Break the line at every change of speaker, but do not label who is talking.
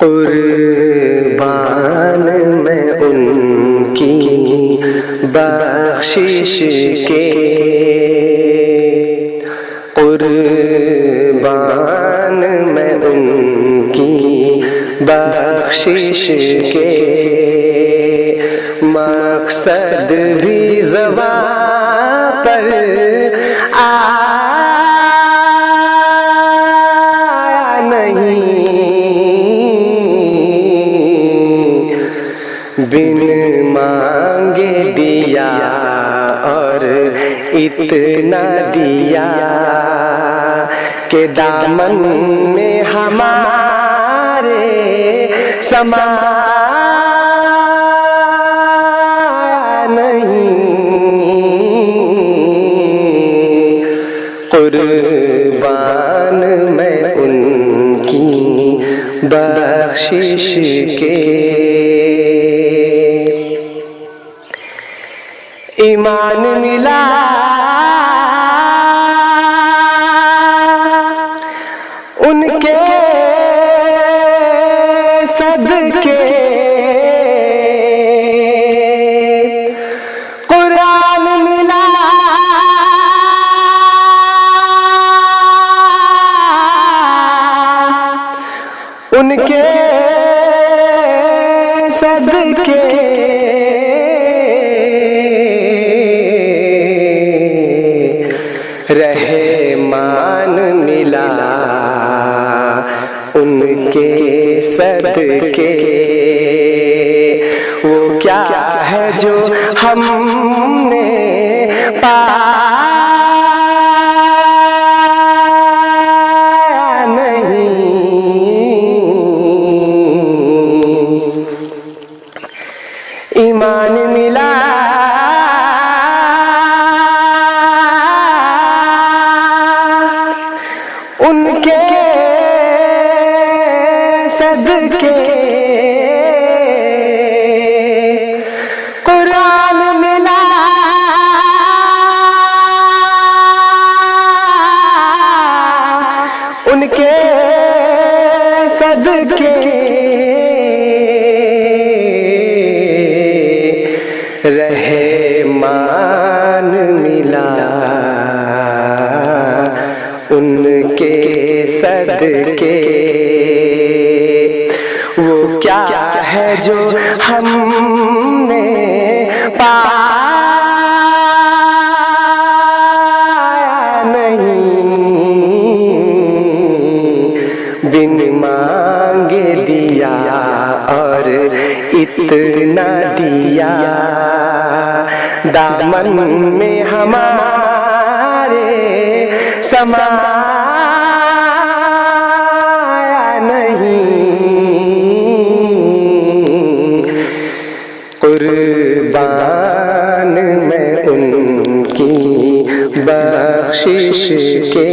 कुर्बान मैं उनकी बख्शिश के, कुर्बान मैं उनकी बख्शिश के। मकसद भी ज़बां पर आया नहीं, बिन मांगे दिया और इतना दिया कि दामन में हमारे समाया नहीं। कुर्बान मैं उनकी बख्शिश के। ईमान मिला उनके सदके, कुरान मिला उनके सदके। रहमान मिला उनके सदके। वो क्या है जो हमने पाया नहीं। ईमान मिला उनके सदके, कुरान मिला उनके सदके। रहमान मिला उनके सदके। वो क्या है जो हमने पाया नहीं, बिन मांगे दिया और इतना दिया दामन में हमारे समाया नहीं। कुर्बान मैं उनकी बख्शिश के।